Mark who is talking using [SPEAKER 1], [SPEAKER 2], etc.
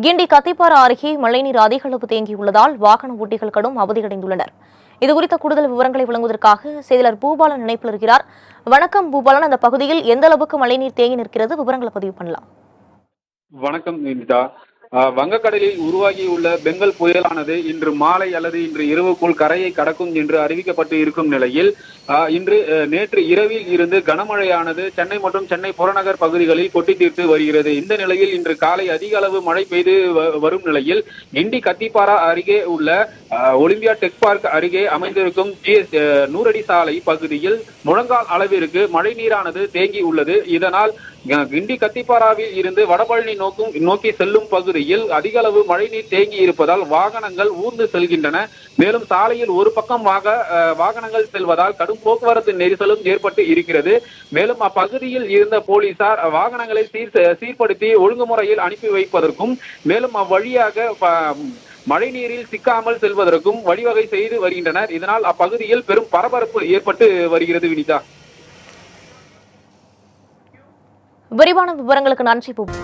[SPEAKER 1] கிண்டி கத்திப்பாரா அருகே மழைநீர் அதிக அளவு தேங்கியுள்ளதால் வாகன ஓட்டிகள் கடும் அவதியடைந்துள்ளனர். இதுகுறித்த கூடுதல் விவரங்களை வழங்குவதற்காக செய்தியாளர் பூபாலன் இணைப்பில் இருக்கிறார். வணக்கம் பூபாலன், அந்த பகுதியில் எந்த அளவுக்கு மழைநீர் தேங்கி நிற்கிறது? விவரங்களை பதிவு பண்ணலாம்.
[SPEAKER 2] வணக்கம் நிமிதா. வங்கக்கடலில் உருவாகியுள்ள பெங்கல் புயலானது இன்று மாலை அல்லது இன்று இரவுக்குள் கரையை கடக்கும் என்று அறிவிக்கப்பட்டு இருக்கும் நிலையில் நேற்று இரவில் இருந்து கனமழையானது சென்னை மற்றும் சென்னை புறநகர் பகுதிகளில் கொட்டி தீர்த்து வருகிறது. இந்த நிலையில் இன்று காலை அதிக அளவு மழை பெய்து வரும் நிலையில் கிண்டி கத்திப்பாரா அருகே உள்ள ஒலிம்பியா டெக் பார்க் அருகே அமைந்திருக்கும் நூறடி சாலை பகுதியில் முழங்கால் அளவிற்கு மழை நீரானது தேங்கி உள்ளது. இதனால் கிண்டி கத்திப்பாராவில் இருந்து வடபழனி நோக்கி செல்லும் பகுதியில் அதிக அளவு மழைநீர் தேங்கி இருப்பதால் வாகனங்கள் ஊர்ந்து செல்கின்றன. மேலும் சாலையில் ஒரு பக்கம் வாகனங்கள் செல்வதால் கடும் போக்குவரத்து நெரிசலும் ஏற்பட்டு இருக்கிறது. மேலும் அப்பகுதியில் இருந்த போலீசார் வாகனங்களை சீர்படுத்தி ஒழுங்குமுறையில் அனுப்பி வைப்பதற்கும் மேலும் அவ்வழியாக மழை நீரில் சிக்காமல் செல்வதற்கும் வழிவகை செய்து வருகின்றனர். இதனால் அப்பகுதியில் பெரும் பரபரப்பு ஏற்பட்டு வருகிறது. வினிதா,
[SPEAKER 1] விரிவான விவரங்களுக்கு நன்றி பூபாலன்.